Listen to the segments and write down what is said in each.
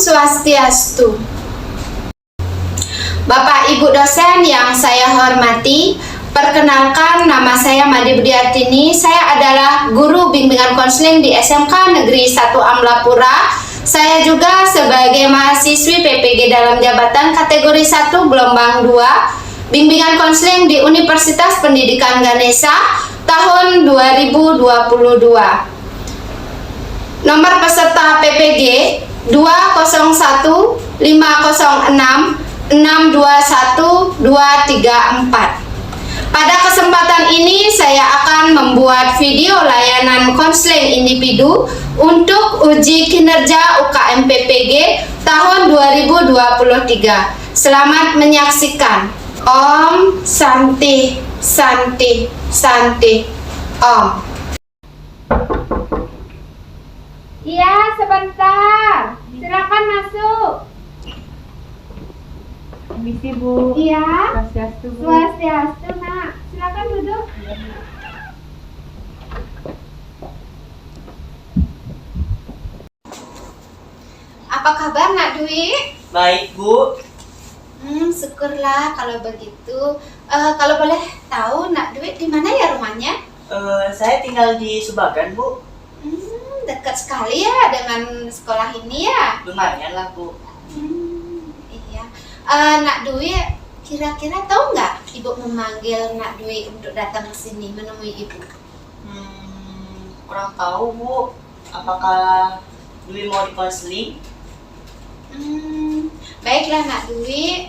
Swastiastu. Bapak Ibu dosen yang saya hormati, perkenalkan nama saya Made Budiartini. Saya adalah guru bimbingan konseling di SMK Negeri 1 Amlapura. Saya juga sebagai mahasiswi PPG dalam jabatan kategori 1 gelombang 2 bimbingan konseling di Universitas Pendidikan Ganesha tahun 2022. Nomor peserta PPG 201 506 621234. Pada kesempatan ini saya akan membuat video layanan konseling individu untuk uji kinerja UKM PPG tahun 2023. Selamat menyaksikan. Om Santi Santi Santi Om. Iya, sebentar. Silakan masuk. Misi Bu. Iya. Swastiastu Bu. Swastiastu, Nak. Silakan duduk. Apa kabar, Nak Dwi? Baik Bu. Syukurlah kalau begitu. Kalau boleh tahu, Nak Dwi di mana ya rumahnya? Saya tinggal di Subagan Bu. Dekat sekali ya dengan sekolah ini ya. Lumayan lah Bu. Iya. Nak Dwi, kira-kira tahu nggak Ibu memanggil Nak Dwi untuk datang ke sini menemui Ibu? Kurang tahu Bu. Apakah Dwi mau dikonseling? Baiklah Nak Dwi,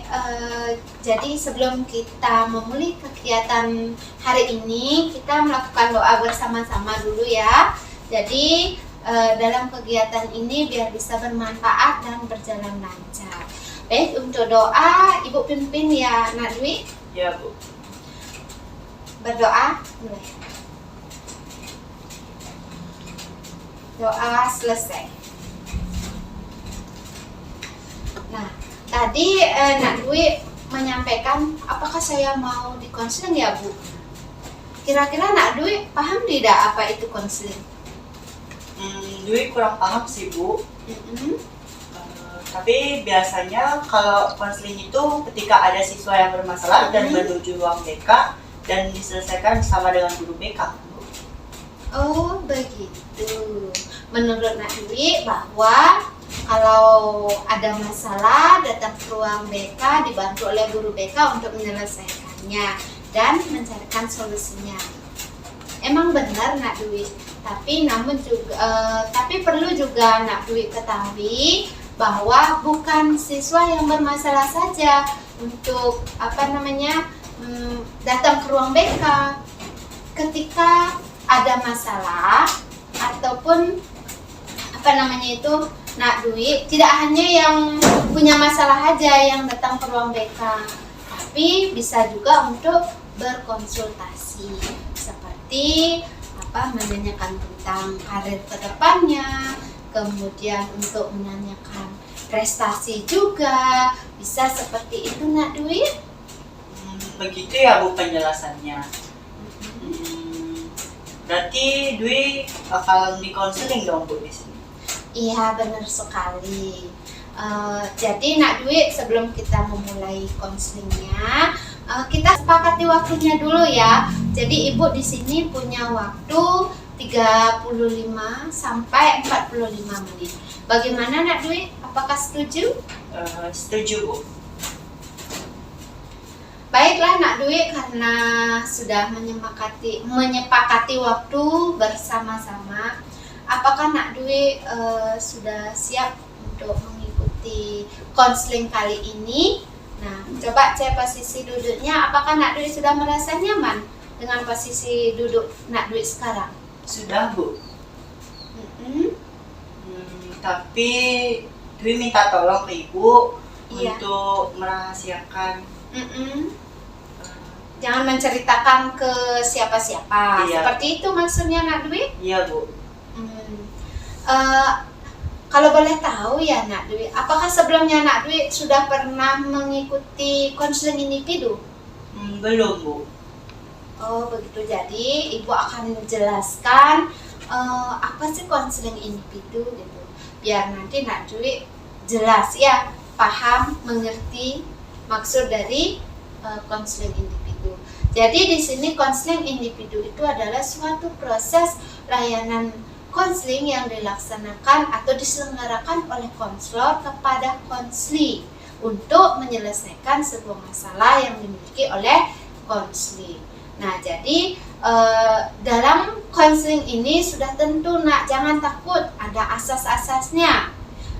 jadi sebelum kita memulai kegiatan hari ini, kita melakukan doa bersama-sama dulu ya. Jadi dalam kegiatan ini biar bisa bermanfaat dan berjalan lancar. Baik, untuk doa Ibu pimpin ya Nak Dwi. Ya Bu. Berdoa mulai. Doa selesai. Nah, tadi Nak Dwi menyampaikan apakah saya mau dikonseling ya Bu? Kira-kira Nak Dwi paham tidak apa itu konseling? Dwi kurang paham sih Bu. Tapi biasanya kalau konseling itu ketika ada siswa yang bermasalah dan menuju ruang BK dan diselesaikan bersama dengan guru BK Bu. Oh begitu. Menurut Nak Dwi bahwa kalau ada masalah datang ke ruang BK dibantu oleh guru BK untuk menyelesaikannya dan mencarikan solusinya. Emang benar Nak Dwi, tapi perlu juga Nak Dwi ketahui bahwa bukan siswa yang bermasalah saja untuk datang ke ruang BK. Ketika ada masalah ataupun Nak Dwi, tidak hanya yang punya masalah aja yang datang ke ruang BK, tapi bisa juga untuk berkonsultasi seperti menanyakan tentang karir kedepannya, kemudian untuk menanyakan prestasi juga, bisa seperti itu Nak Dwi. Begitu ya Bu penjelasannya. Berarti Dwi bakal dikonseling dong Bu di sini. Iya benar sekali. Jadi Nak Dwi, sebelum kita memulai konselingnya, kita sepakati waktunya dulu ya. Jadi Ibu di sini punya waktu 35 sampai 45 menit. Bagaimana Nak Dwi? Apakah setuju? Setuju Bu. Baiklah Nak Dwi, karena sudah menyepakati waktu bersama-sama, apakah Nak Dwi sudah siap untuk mengikuti konseling kali ini? Nah, coba cek posisi duduknya. Apakah Nak Dwi sudah merasa nyaman dengan posisi duduk Nak Dwi sekarang? Sudah Bu. Tapi Dwi minta tolong ke Ibu untuk merahasiakan. Jangan menceritakan ke siapa-siapa. Iya. Seperti itu maksudnya Nak Dwi? Iya Bu. Kalau boleh tahu ya Nak Dwi, apakah sebelumnya Nak Dwi sudah pernah mengikuti konseling individu? Belum Bu. Oh begitu, jadi Ibu akan menjelaskan apa sih konseling individu gitu, biar nanti Nak Dwi jelas ya, paham, mengerti maksud dari konseling individu. Jadi di sini konseling individu itu adalah suatu proses layanan konseling yang dilaksanakan atau diselenggarakan oleh konselor kepada konseli untuk menyelesaikan sebuah masalah yang dimiliki oleh konseli. Nah, jadi dalam konseling ini sudah tentu nak, jangan takut, ada asas-asasnya.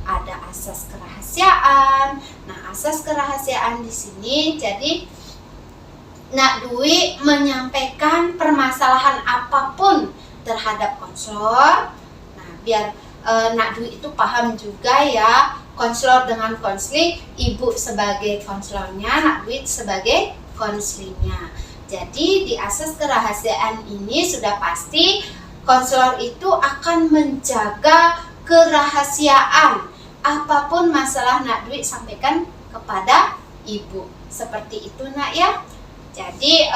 Ada asas kerahasiaan. Nah, asas kerahasiaan di sini jadi Nak Dwi menyampaikan permasalahan apapun terhadap konselor. Nah, biar Nak Dwi itu paham juga ya, konselor dengan konseli, ibu sebagai konselornya, Nak Dwi sebagai konselinya. Jadi di asas kerahasiaan ini sudah pasti konselor itu akan menjaga kerahasiaan apapun masalah Nak Dwi sampaikan kepada ibu. Seperti itu nak ya. Jadi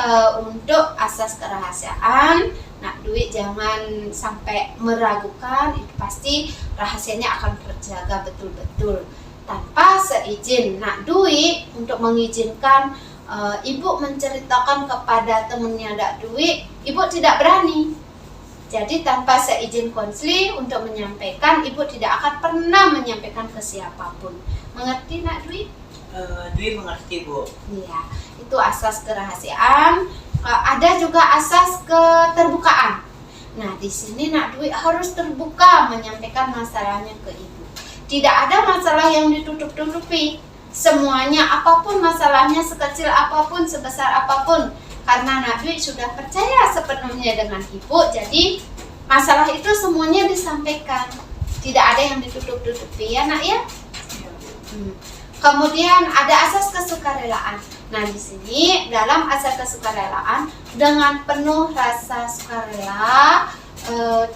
untuk asas kerahasiaan Nak Dwi jangan sampai meragukan, itu pasti rahasianya akan terjaga betul-betul. Tanpa seizin Nak Dwi untuk mengizinkan ibu menceritakan kepada temannya Nak Dwi, ibu tidak berani. Jadi tanpa seizin konseli untuk menyampaikan, ibu tidak akan pernah menyampaikan ke siapapun. Mengerti Nak Dwi? Dwi mengerti Bu. Iya, itu asas kerahasiaan. Ada juga asas keterbukaan. Nah, di sini Nak Dwi harus terbuka menyampaikan masalahnya ke ibu. Tidak ada masalah yang ditutup-tutupi. Semuanya, apapun masalahnya, sekecil apapun, sebesar apapun, karena Nak Dwi sudah percaya sepenuhnya dengan ibu, jadi masalah itu semuanya disampaikan. Tidak ada yang ditutup-tutupi ya nak ya. Kemudian ada asas kesukarelaan. Nah, di sini dalam asas kesukarelaan dengan penuh rasa sukarela,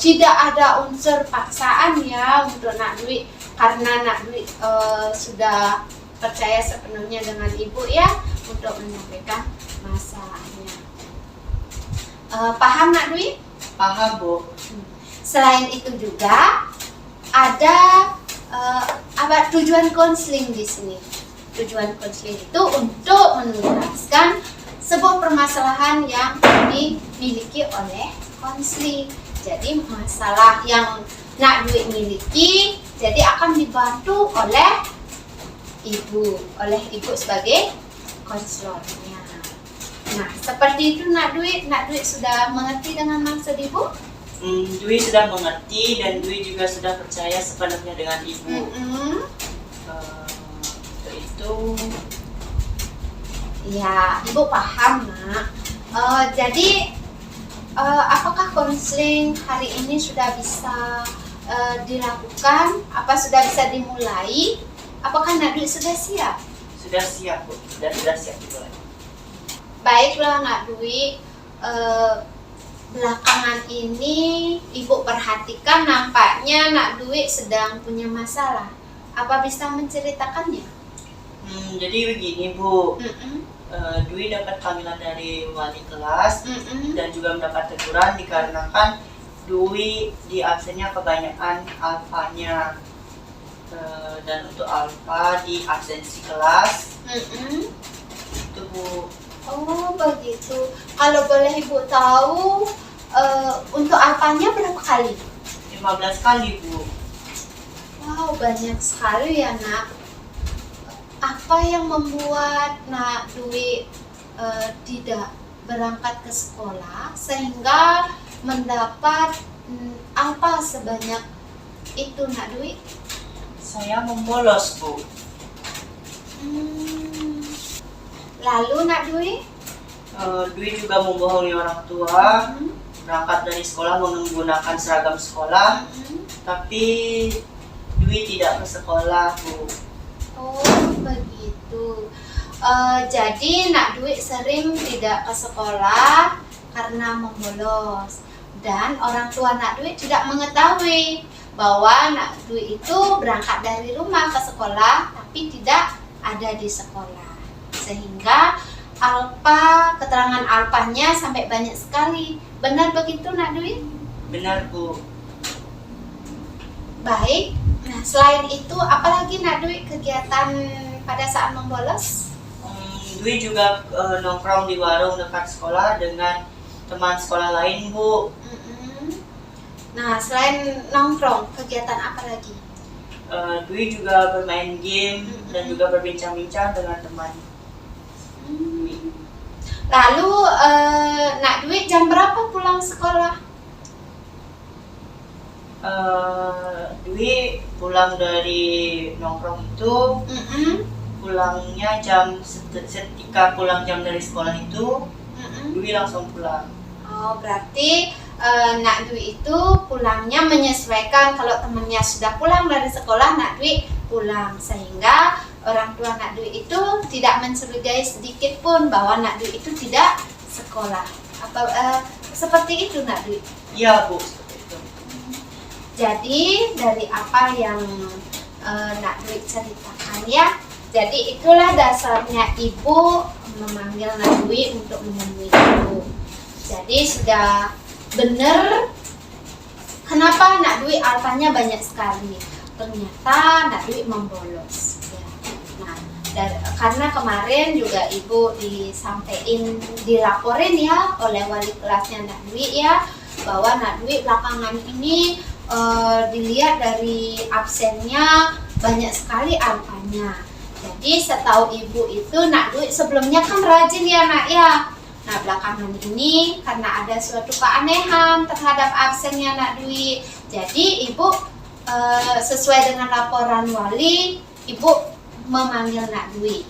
tidak ada unsur paksaan ya untuk Nak Dwi, karena Nak Dwi sudah percaya sepenuhnya dengan ibu ya untuk menyampaikan masalahnya. Paham Nak Dwi? Paham Bu. Selain itu juga ada tujuan konseling di sini. Tujuan konseling itu untuk menuntaskan sebuah permasalahan yang dimiliki oleh konseling. Jadi masalah yang Nak Dwi miliki jadi akan dibantu oleh ibu sebagai konselornya. Nah, seperti itu Nak Dwi sudah mengerti dengan maksud ibu? Dwi sudah mengerti dan Dwi juga sudah percaya sepenuhnya dengan ibu. Itu ya, ibu paham nak. Jadi apakah konseling hari ini sudah bisa dilakukan? Apa sudah bisa dimulai? Apakah Nak Dwi sudah siap? sudah siap Bu, sudah siap dimulai. Baiklah Nak Dwi, belakangan ini ibu perhatikan nampaknya Nak Dwi sedang punya masalah. Apa bisa menceritakannya? Jadi begini Bu, Dwi dapat panggilan dari wali kelas dan juga mendapat teguran dikarenakan Dwi di absennya kebanyakan alfanya. Dan untuk alfa di absensi kelas itu Bu. Oh begitu. Kalau boleh ibu tahu untuk alfanya berapa kali? 15 kali Bu. Wow, banyak sekali ya nak. Apa yang membuat Nak Dwi tidak berangkat ke sekolah sehingga mendapat alfa sebanyak itu Nak Dwi? Saya membolos Bu. Lalu Nak Dwi? Dwi juga membohongi orang tua, berangkat dari sekolah menggunakan seragam sekolah, tapi Dwi tidak ke sekolah Bu. Oh begitu. Jadi Nak Dwi sering tidak ke sekolah karena membolos, dan orang tua Nak Dwi tidak mengetahui bahwa Nak Dwi itu berangkat dari rumah ke sekolah tapi tidak ada di sekolah, sehingga keterangan alfanya sampai banyak sekali. Benar begitu Nak Dwi? Benar Bu. Baik, Nah, selain itu apalagi Nak Dwi kegiatan pada saat membolos? Dwi juga nongkrong di warung dekat sekolah dengan teman sekolah lain, Bu. Nah, selain nongkrong, kegiatan apa lagi? Dwi juga bermain game dan juga berbincang-bincang dengan teman. Lalu Nak Dwi jam berapa pulang sekolah? Dwi pulang dari nongkrong itu, pulangnya ketika pulang jam dari sekolah itu, Dwi langsung pulang. Oh, berarti Nak Dwi itu pulangnya menyesuaikan kalau temannya sudah pulang dari sekolah, Nak Dwi pulang, sehingga orang tua Nak Dwi itu tidak mencurigai sedikit pun bahwa Nak Dwi itu tidak sekolah. Apa seperti itu Nak Dwi? Iya, Bu, seperti itu. Jadi dari apa yang Nak Dwi ceritakan ya, jadi itulah dasarnya ibu memanggil Nak Dwi untuk menemui ibu. Jadi sudah benar kenapa Nak Dwi alfanya banyak sekali. Ternyata Nak Dwi membolos. Ya. Nah, karena kemarin juga ibu dilaporin ya oleh wali kelasnya Nak Dwi ya, bahwa Nak Dwi belakangan ini dilihat dari absennya banyak sekali alfanya. Jadi setahu ibu itu Nak Dwi sebelumnya kan rajin ya Nak ya. Nah, belakangan ini karena ada suatu keanehan terhadap absennya Nak Dwi, jadi ibu sesuai dengan laporan wali, ibu memanggil Nak Dwi.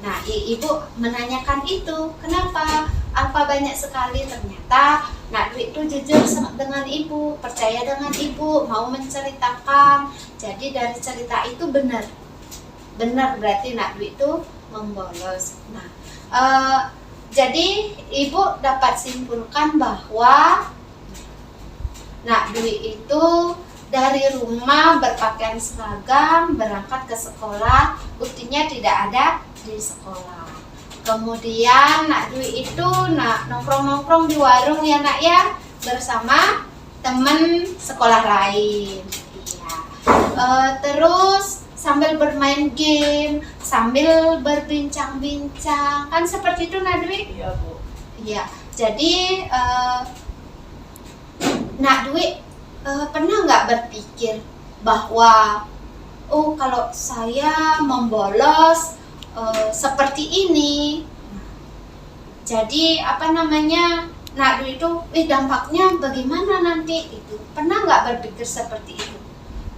Nah, ibu menanyakan itu, kenapa alfa banyak sekali. Ternyata Nak Dwi itu jujur dengan ibu, percaya dengan ibu, mau menceritakan. Jadi dari cerita itu benar berarti Nak Dwi itu membolos. Nah, jadi ibu dapat simpulkan bahwa Nak Dwi itu dari rumah berpakaian seragam berangkat ke sekolah, buktinya tidak ada di sekolah. Kemudian Nak Dwi itu nongkrong-nongkrong di warung ya Nak ya, bersama teman sekolah lain. Iya. Terus sambil bermain game, sambil berbincang-bincang, kan seperti itu Nak Dwi? Iya, Bu. Iya. Jadi Nak Dwi pernah nggak berpikir bahwa kalau saya membolos seperti ini, jadi Nak Dwi itu dampaknya bagaimana nanti itu? Pernah nggak berpikir seperti itu?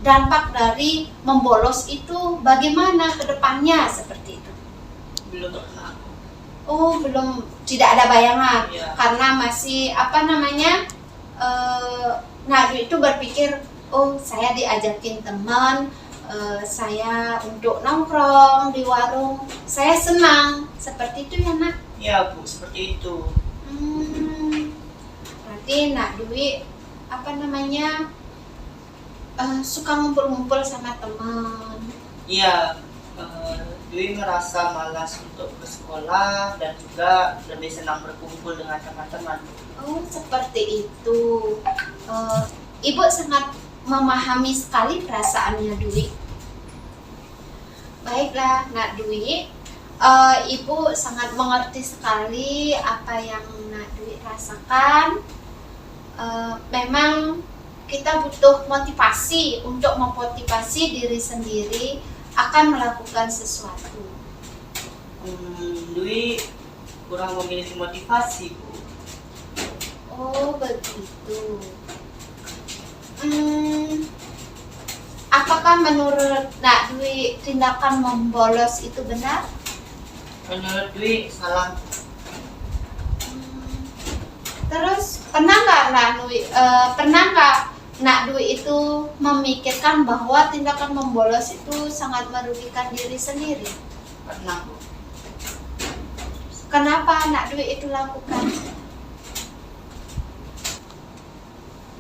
Dampak dari membolos itu bagaimana ke depannya seperti itu? Belum pernah. Belum, tidak ada bayangan. Iya. Karena masih Nak Dwi itu berpikir, saya diajakin teman, saya untuk nongkrong di warung, saya senang. Seperti itu ya Nak? Iya, Bu, seperti itu. Berarti Nak Dwi suka ngumpul-ngumpul sama teman. Iya, Dwi merasa malas untuk ke sekolah dan juga lebih senang berkumpul dengan teman-teman. Seperti itu. Ibu sangat memahami sekali perasaannya Dwi. Baiklah Nak Dwi, Ibu sangat mengerti sekali apa yang Nak Dwi rasakan. Memang kita butuh motivasi untuk memotivasi diri sendiri akan melakukan sesuatu. Dwi kurang memiliki motivasi, Bu. Begitu. Apakah menurut Nak Dwi tindakan membolos itu benar? Menurut Dwi salah. Terus pernah nggak Nak Dwi itu memikirkan bahwa tindakan membolos itu sangat merugikan diri sendiri? Pernah, Bu. Kenapa Nak Dwi itu lakukan?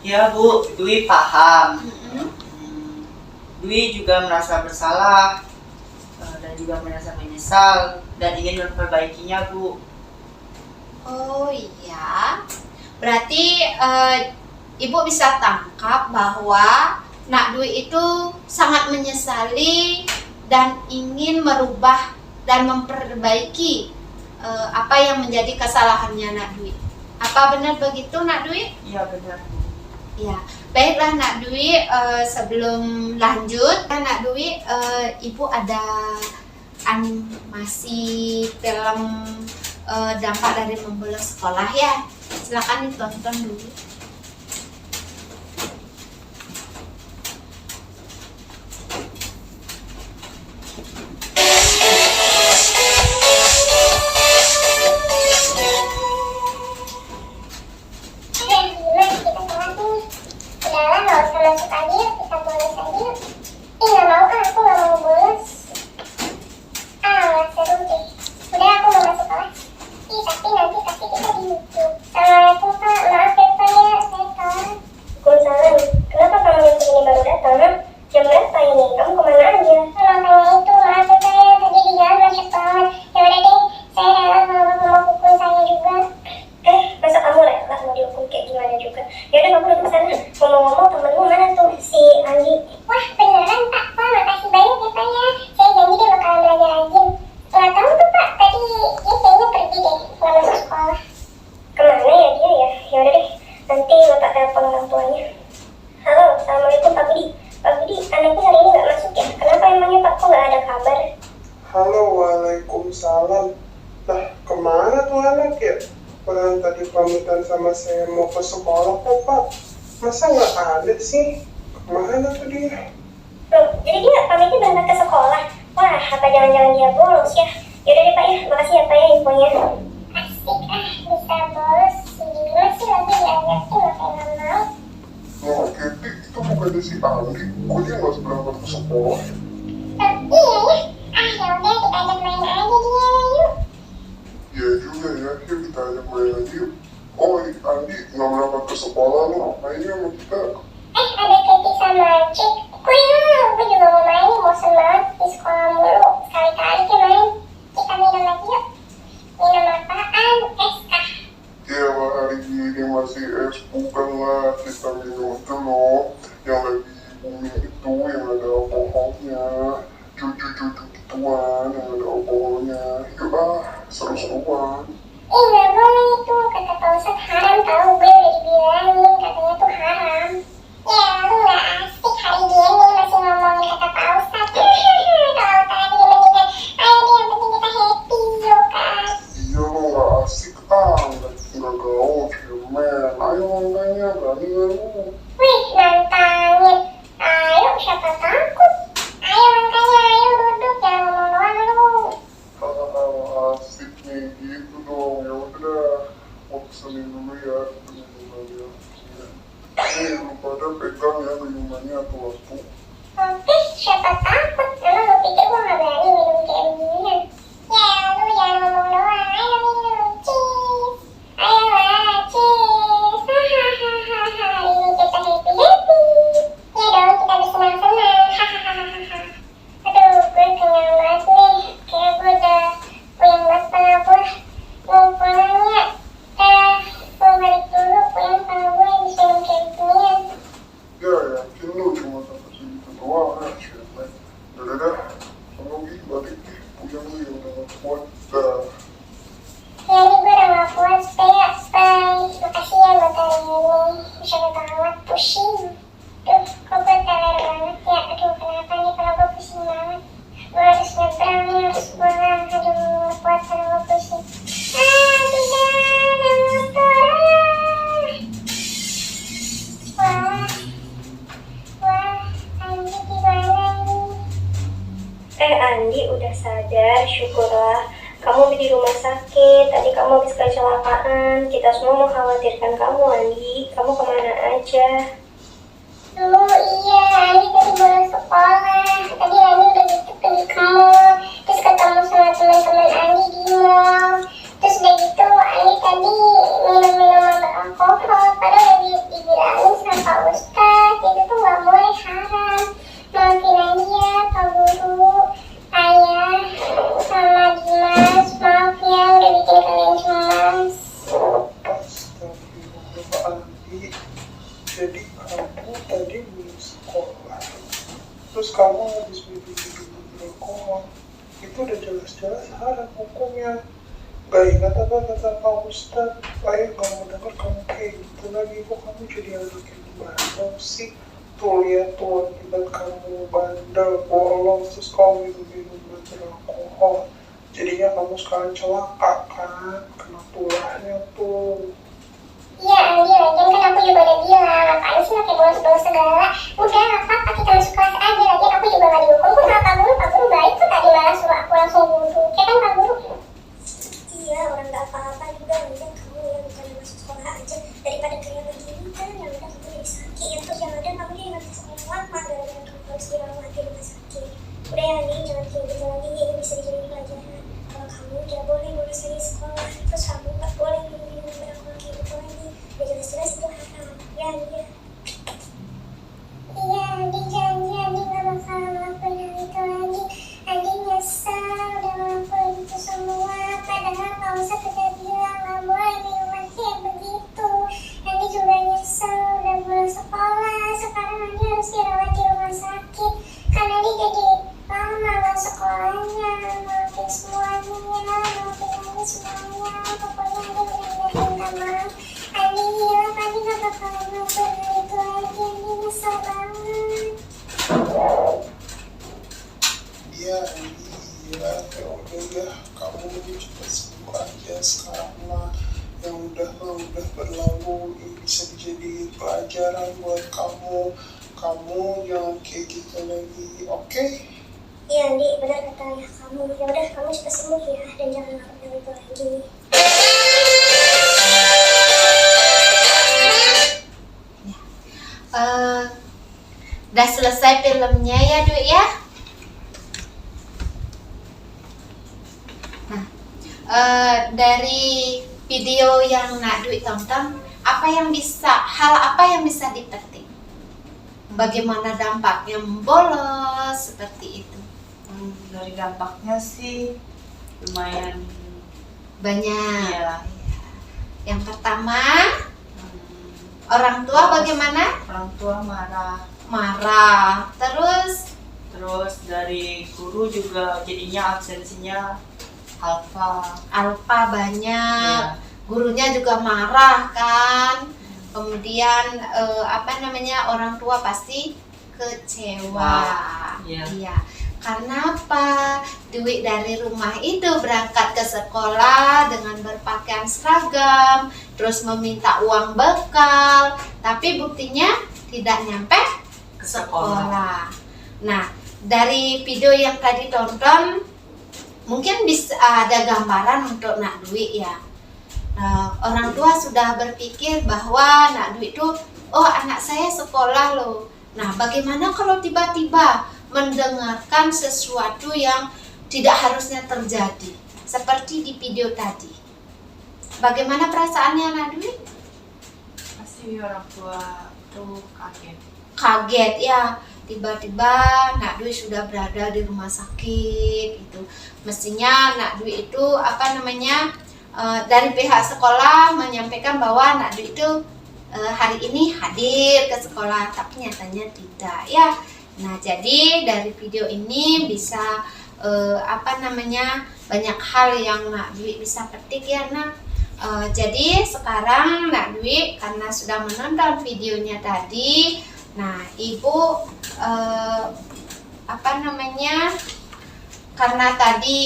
Ya, Bu, Dwi paham. Dwi juga merasa bersalah dan juga merasa menyesal dan ingin memperbaikinya, Bu. Oh iya, berarti Ibu bisa tangkap bahwa Nak Dwi itu sangat menyesali dan ingin merubah dan memperbaiki apa yang menjadi kesalahannya Nak Dwi. Apa benar begitu Nak Dwi? Iya benar. Ya, baiklah Nak Dwi, sebelum lanjut, Nak Dwi, Ibu ada animasi film dampak dari membolos sekolah ya. Silakan ditonton dulu. Halo, waalaikumsalam. Nah, kemana tuh anak ya? Orang tadi pamitan sama saya mau ke sekolah kok, Pak. Masa nggak ada sih? Kemana tuh dia? Loh, jadi dia pamitnya berangkat ke sekolah? Wah, apa jangan-jangan dia bolos ya? Yaudah deh Pak ya, makasih ya Pak ya infonya. Asik bisa bolos. Si Bima sih lagi diajakin, makanya nggak mau. Nah, Keti, itu bukannya si Andi. Kok dia nggak berangkat ke sekolah? Iya ya. Yaudah kita ajak main aja dia, yuk. Ya juga ya, yuk kita ajak main lagi yuk. Oh, Andi nggak berangkat ke sekolah, lu ngapain ya sama kita? Ada Keti sama Cik. Gue juga mau main nih, bosan banget di sekolah mulu. Sekali-kali kita main. Kita minum lagi yuk. Minum apaan? Es kah? Ya, hari ini masih es, bukanlah kita minum itu loh. Yang lagi booming itu, yang ada alkoholnya. Cucu-cucu gituan, yang ada alkoholnya. Yuk seru-seruan. Ih, gak boleh itu. Kata Pak Ustadz haram tau. Gue udah dibilangin katanya tuh haram. Ya, lu gak asik hari gini masih ngomongin kata Pak Ustadz. Kalau tadi mendingan, ayo deh yang penting kita happy yuk kan. Iya lo gak asik nggak gaul, cemen. Ayo makanya, berani gak lu? Wih, nantangin. Ayo, siapa takut? Ayo makanya, ayo duduk. Jangan ngomong doang lu. Kalau asik nih gitu dong, ya udah. Mau pesenin dulu ya, minumannya. Nih, lu pada pegang ya minumannya atau aku. Oke, siapa takut? Emang lu pikir gue gak berani minum kayak beginian? Ya, lu jangan ngomong doang. Ayo minum, cheese. Ayolah, cheese. Hahaha, hari ini kita happy-happy. Ya dong, kita bersenang-senang. Hahaha. Aduh, gue kenyang banget nih. Kayak gue udah puyeng banget kepala gue. Mau pulang ya? Mau balik dulu, puyeng kepala gue habis minum kayak beginian. Ya, yakin lu cuma sampai segitu doang ya, cemen. Dadah, sama Gi, balik Gi. Puyang lu yang udah gak kuat. Dah. Ya ini gue udah gak kuat, bye. Makasih ya buat hari ini. Bisa banget, pusing. Duh, kok gue teler banget ya. Aduh, kenapa nih kalau gue pusing banget. Gue harus nyebrang nih, harus pulang. Aduh, gak kuat kalau gue pusing. Tidak, ada motor. Wah, Andi gimana ini? Andi udah sadar, syukurlah. Kamu di rumah sakit, tadi kamu habis kecelakaan. Kita semua mengkhawatirkan kamu, Andi. Kamu kemana aja? Oh iya, Andi tadi bolos sekolah. Tadi Andi udah gitu pergi ke mall. Terus ketemu sama teman-teman Andi di mall. Terus udah gitu, Andi tadi minum-minuman beralkohol. Padahal udah dibilangin sama Pak Ustadz, itu tuh gak boleh, haram. Maafin Andi ya, Pak Guru, Ayah, sama Dimas. Maaf ya, udah bikin kalian cemas. Astagfirullahaladzim. Jadi apa Kamu tadi belum sekolah, terus kamu habis minum beralkohol. Itu udah jelas-jelas haram hukumnya. Gak ingat apa kata Pak Ustadz? Ayah gak mau denger kamu kayak gitu lagi. Kok kamu jadi anak yang bandel sih? Tuh lihat tuh akibat kamu bandel, bolos, terus kamu minum beralkohol. Jadinya kamu sekarang celaka kan? Kena tulahnya tuh. Iya Andi, lagian kan aku juga udah bilang, apaan sih pakai bolos-bolos segala. Udah, gak apa-apa, kita masuk kelas aja. Lagian aku juga gak dihukum kok sama Pak Guru baik kok tadi malah suruh aku langsung wudhu. Kayak kan Pak Guru? Iya, orang gak apa-apa juga. Lagian kamu yang bukan masuk sekolah aja. Daripada kayak begini kan, yang udah kamu jadi sakit. Terus yang ada kamu jadi gak bisa sekolah lama gara-gara kamu harus dirawat di rumah sakit. Udah ya Andi, jangan kayak gitu lagi. Ini bisa dijadiin pelajaran. Kalau kamu gak boleh bolos lagi sekolah, terus kamu gak boleh minum beralkohol kayak gitu lagi. Udah jelas-jelas itu haram. Ya Andi ya. Iya, Andi janji Andi gak bakal ngelakuin hal itu lagi. Andi nyesel udah ngelakuin itu semua. Padahal Pak Ustadz udah bilang gak boleh minuman kayak begitu. Andi juga nyesel udah bolos sekolah. Sekarang Andi harus dirawat di rumah sakit. Karena Andi jadi lama gak sekolahnya. Maafin semuanya, maafin Andi semuanya. Pokoknya Andi benar-benar minta maaf. Andi hilang, Andi gak bakalan ngelakuin hal itu lagi. Andi nyesel banget. Iya, iya, ya udah ya, kamu cepat sembuh aja sekarang lah. Yang udah berlalu, ini bisa dijadiin pelajaran buat kamu. Kamu jangan kayak gitu lagi, oke? Iya Andi, benar kata ayah kamu. Ya udah, kamu cepat sembuh ya, dan jangan ngelakuin hal itu lagi. Udah selesai filmnya ya Dwi ya. Nah, dari video yang Nak Dwi tonton, hal apa yang bisa dipetik? Bagaimana dampaknya membolos seperti itu? Dari dampaknya sih lumayan Banyak. ya. Yang pertama, orang tua bagaimana? Orang tua Marah. Terus dari guru juga jadinya absensinya alfa banyak. ya. Gurunya juga marah kan. Kemudian orang tua pasti kecewa. Iya. Iya. Karena apa? Dwi dari rumah itu berangkat ke sekolah dengan berpakaian seragam, terus meminta uang bekal, tapi buktinya tidak nyampe Ke sekolah. Nah, dari video yang tadi tonton, mungkin bisa ada gambaran untuk Nak Dwi ya. Orang tua sudah berpikir bahwa Nak Dwi itu, oh anak saya sekolah loh. Nah, bagaimana kalau tiba-tiba mendengarkan sesuatu yang tidak harusnya terjadi, seperti di video tadi? Bagaimana perasaannya Nak Dwi? Pasti orang tua tuh Kaget ya, tiba-tiba Nak Dwi sudah berada di rumah sakit itu. Mestinya Nak Dwi itu dari pihak sekolah menyampaikan bahwa Nak Dwi itu hari ini hadir ke sekolah, tapi nyatanya tidak ya. Nah, jadi dari video ini bisa banyak hal yang Nak Dwi bisa petik ya Nak. Jadi sekarang Nak Dwi karena sudah menonton videonya tadi, nah Ibu karena tadi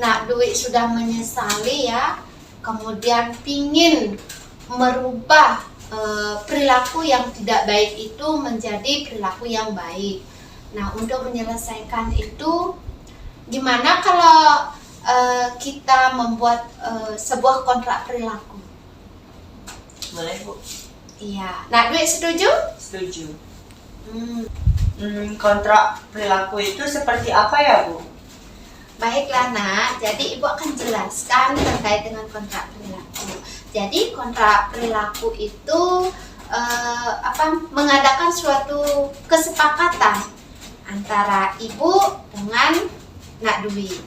Nak Dwi sudah menyesali ya, kemudian pingin merubah perilaku yang tidak baik itu menjadi perilaku yang baik. Nah, untuk menyelesaikan itu, gimana kalau kita membuat sebuah kontrak perilaku? Boleh Bu? Iya. Nak Dwi setuju? Setuju. Kontrak perilaku itu seperti apa ya Bu? Baiklah Nak, jadi Ibu akan jelaskan terkait dengan kontrak perilaku. Jadi kontrak perilaku itu mengadakan suatu kesepakatan antara Ibu dengan Nak Dwi.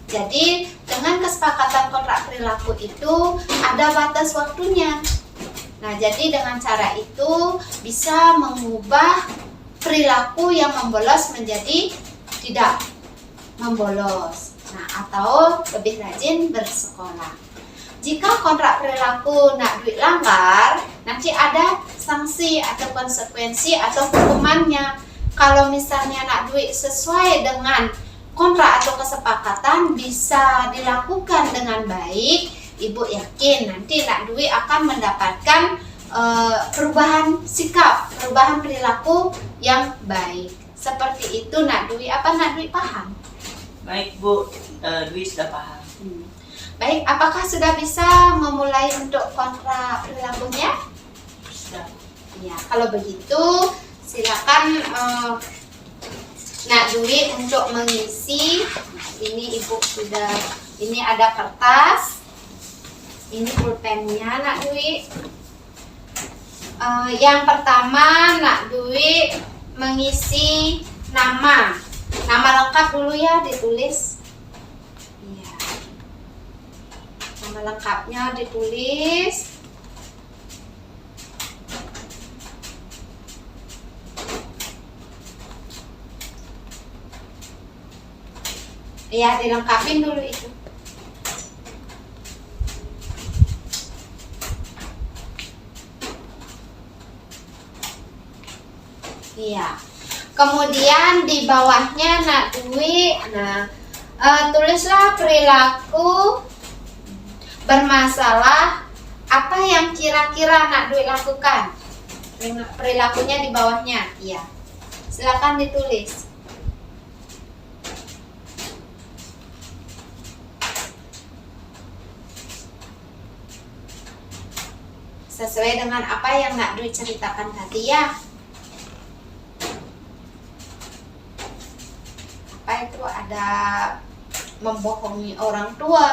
Jadi dengan kesepakatan kontrak perilaku itu ada batas waktunya. Nah, jadi dengan cara itu bisa mengubah perilaku yang membolos menjadi tidak membolos. Nah, atau lebih rajin bersekolah. Jika kontrak perilaku nak duit langgar, nanti ada sanksi atau konsekuensi atau hukumannya. Kalau misalnya nak duit sesuai dengan kontrak atau kesepakatan bisa dilakukan dengan baik, Ibu yakin nanti nak duit akan mendapatkan perubahan sikap, perubahan perilaku yang baik. Seperti itu nak duit. Apa nak duit paham? Baik Bu, Dwi sudah paham. Baik, apakah sudah bisa memulai untuk kontrak perilakunya? Sudah. Ya, kalau begitu silakan nak duit untuk mengisi. Ini Ibu sudah, ini ada kertas. Ini pulpennya nak duit. Yang pertama nak duit mengisi nama lengkap dulu ya, ditulis. Iya. Nama lengkapnya ditulis. Iya, dilengkapin dulu itu. Iya. Kemudian di bawahnya nak duit, tulislah perilaku bermasalah apa yang kira-kira nak duit lakukan. Perilakunya di bawahnya, iya. Silakan ditulis. Sesuai dengan apa yang nak duit ceritakan tadi ya. Apa itu? Ada membohongi orang tua,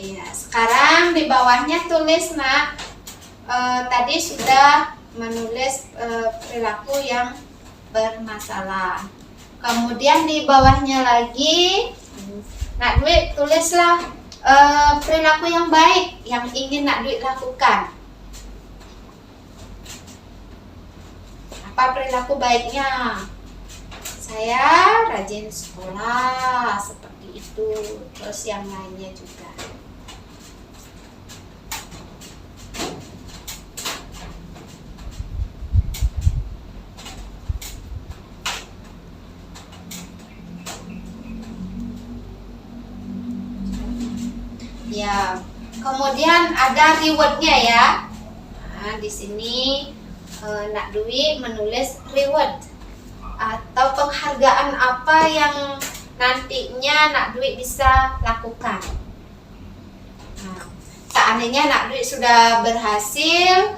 iya. Sekarang di bawahnya tulis nak, tadi sudah menulis perilaku yang bermasalah. Kemudian di bawahnya lagi nak duit tulislah perilaku yang baik yang ingin nak duit lakukan. Apa perilaku baiknya? Saya rajin sekolah, seperti itu. Terus yang lainnya juga. Ya, kemudian ada rewardnya ya. Nah, di sini nak duit menulis reward atau penghargaan apa yang nantinya nak duit bisa lakukan. Nah, seandainya nak duit sudah berhasil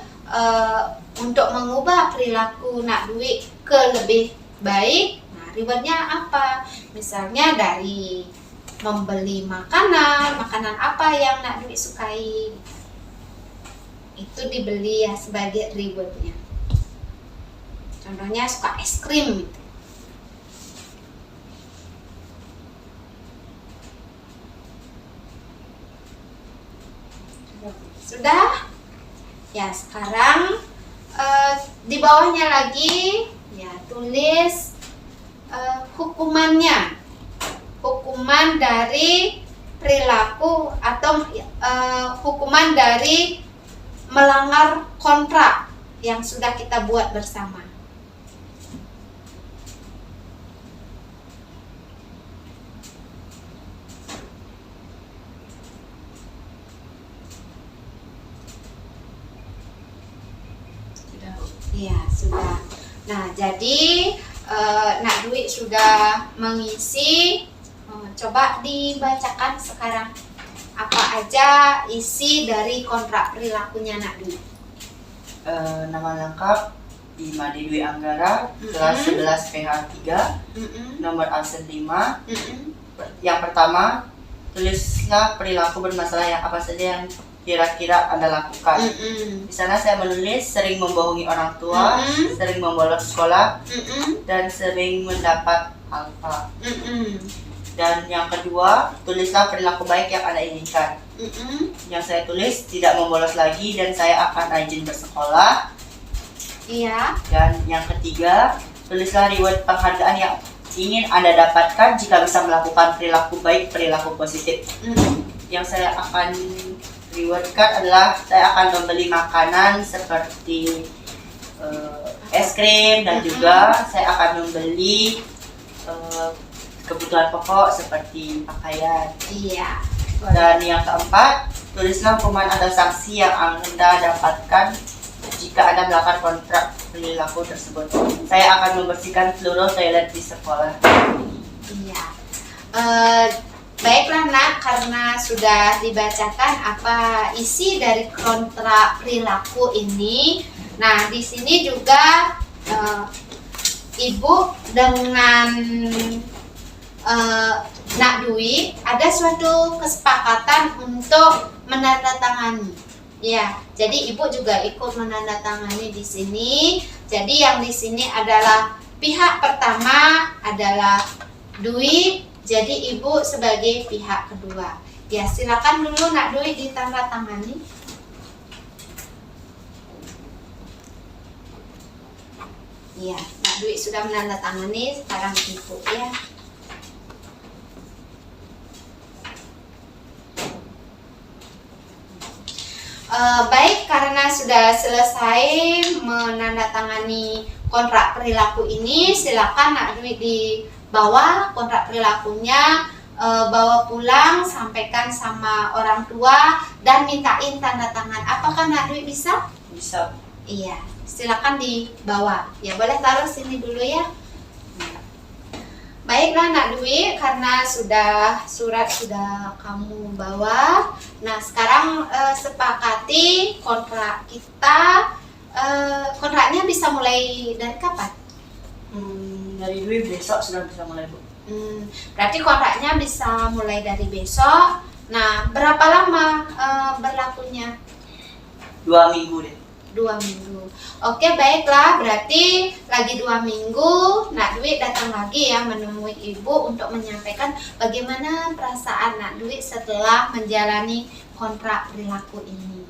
untuk mengubah perilaku nak duit ke lebih baik, nah rewardnya apa? Misalnya dari membeli makanan apa yang nak duit sukai, itu dibeli ya sebagai rewardnya. Contohnya suka es krim gitu. Sudah? Ya, sekarang di bawahnya lagi ya tulis hukumannya. Hukuman dari perilaku atau hukuman dari melanggar kontrak yang sudah kita buat bersama. Iya, sudah. Nah, jadi nak duit sudah mengisi. Coba dibacakan sekarang apa aja isi dari kontrak perilakunya nak duit. Nama lengkap Imadi Dwi Anggara, kelas 11 PH 3, nomor absen 5. Yang pertama, tulislah perilaku bermasalah yang apa saja yang kira-kira Anda lakukan. Mm-mm. Di sana saya menulis sering membohongi orang tua, Mm-mm. sering membolos sekolah, Mm-mm. dan sering mendapat alfa. Mm-mm. Dan yang kedua, tulislah perilaku baik yang Anda inginkan. Mm-mm. Yang saya tulis, tidak membolos lagi dan saya akan rajin bersekolah. Iya. Dan yang ketiga, tulislah reward penghargaan yang ingin Anda dapatkan jika bisa melakukan perilaku baik, perilaku positif. Mm-mm. Yang saya akan rewardkan adalah saya akan membeli makanan seperti es krim dan juga saya akan membeli kebutuhan pokok seperti pakaian. Iya. Dan yang keempat, tulislah hukuman atau sanksi yang Anda dapatkan jika Anda melakukan kontrak perilaku tersebut. Saya akan membersihkan seluruh toilet di sekolah. Iya. Baiklah nak, karena sudah dibacakan apa isi dari kontrak perilaku ini. Nah, di sini juga Ibu dengan Nak Dwi ada suatu kesepakatan untuk menandatangani. Ya, jadi Ibu juga ikut menandatangani di sini. Jadi yang di sini adalah pihak pertama adalah Dwi, jadi Ibu sebagai pihak kedua. Ya, silakan dulu Nak Dwi ditandatangani. Ya, Nak Dwi sudah menandatangani, sekarang Ibu ya. Baik, karena sudah selesai menandatangani kontrak perilaku ini, silakan Nak Dwi dibawa kontrak perilakunya, bawa pulang, sampaikan sama orang tua dan mintain tanda tangan. Apakah Nak Dwi bisa? Bisa. Iya, silakan dibawa. Ya, boleh taruh sini dulu ya. Baiklah Nak Dwi, karena surat sudah kamu bawa. Nah, sekarang sepakati kontrak kita. Kontraknya bisa mulai dari kapan? Dari Dwi besok sudah bisa mulai, Bu. Berarti kontraknya bisa mulai dari besok. Nah, berapa lama berlakunya? 2 minggu deh. 2 minggu. Oke, baiklah, berarti lagi 2 minggu Nak Dwi datang lagi ya menemui Ibu untuk menyampaikan bagaimana perasaan Nak Dwi setelah menjalani kontrak perilaku ini.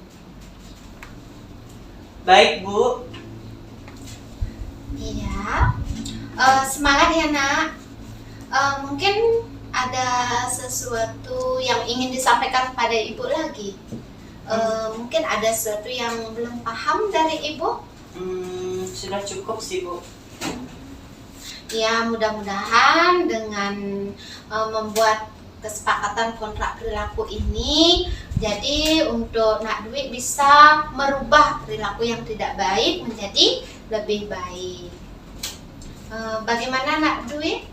Baik, Bu. Iya. Semangat ya Nak. Mungkin ada sesuatu yang ingin disampaikan pada Ibu lagi. Mungkin ada sesuatu yang belum paham dari Ibu. Sudah cukup sih, Bu. Ya, mudah-mudahan dengan membuat kesepakatan kontrak perilaku ini, jadi untuk Nak Dwi bisa merubah perilaku yang tidak baik menjadi lebih baik. Bagaimana Nak Dwi?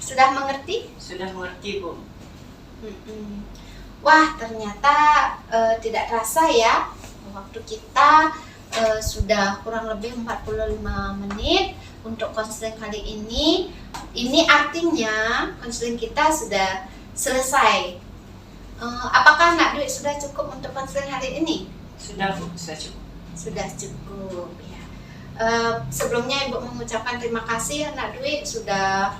Sudah mengerti? Sudah mengerti, Bu. Wah, ternyata tidak terasa ya, waktu kita sudah kurang lebih 45 menit untuk konseling kali ini. Ini artinya konseling kita sudah selesai. Apakah Nak Dwi sudah cukup untuk konseling hari ini? Sudah, Bu. Sudah cukup. Sudah cukup ya. Sebelumnya Ibu mengucapkan terima kasih Nak Dwi sudah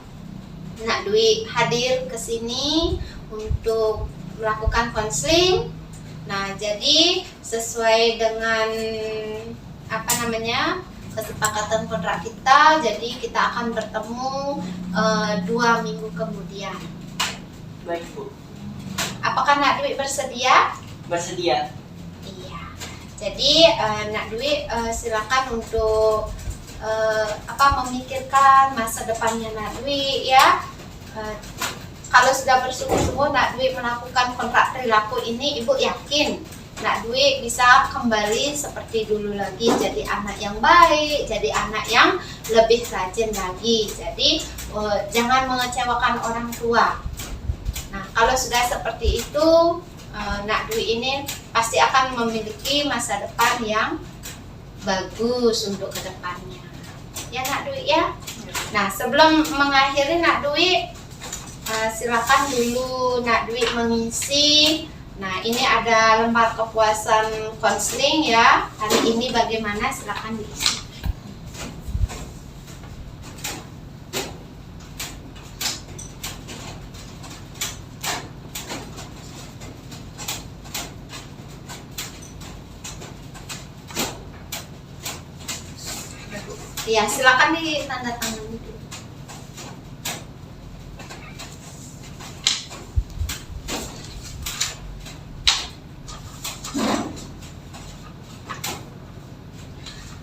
Nak Dwi hadir ke sini untuk melakukan konseling. Nah, jadi sesuai dengan kesepakatan kontrak kita, jadi kita akan bertemu 2 minggu kemudian. Baik, Bu. Apakah Nak Dwi bersedia? Bersedia. Iya. Jadi Nak Dwi silakan untuk memikirkan masa depannya Nak Dwi ya. Kalau sudah bersungguh-sungguh Nak Dwi melakukan kontrak perilaku ini, Ibu yakin Nak Dwi bisa kembali seperti dulu lagi, jadi anak yang baik, jadi anak yang lebih rajin lagi. Jadi jangan mengecewakan orang tua. Nah, kalau sudah seperti itu, Nak Dwi ini pasti akan memiliki masa depan yang bagus untuk kedepannya. Ya Nak Dwi ya. Nah, sebelum mengakhiri Nak Dwi, silakan dulu Nak Dwi mengisi Nah, ini ada lembar kepuasan konseling ya. Hari ini bagaimana? Silakan diisi. Ya, silakan ditandatangani dulu.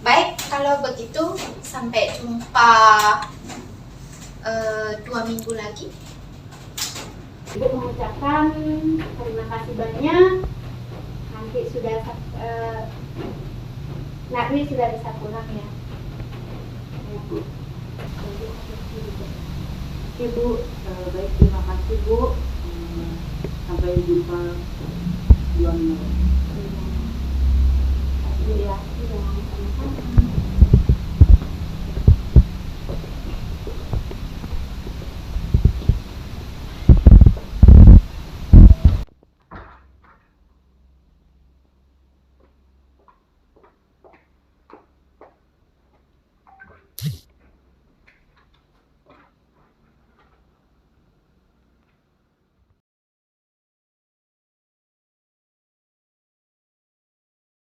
Baik, kalau begitu sampai jumpa 2 minggu lagi. Ibu mengucapkan terima kasih banyak. Nanti sudah Nak Dwi sudah bisa pulang ya. Ibu, baik, terima kasih Bu. Sampai jumpa 2 minggu. Terima kasih ya. Sudah sama-sama.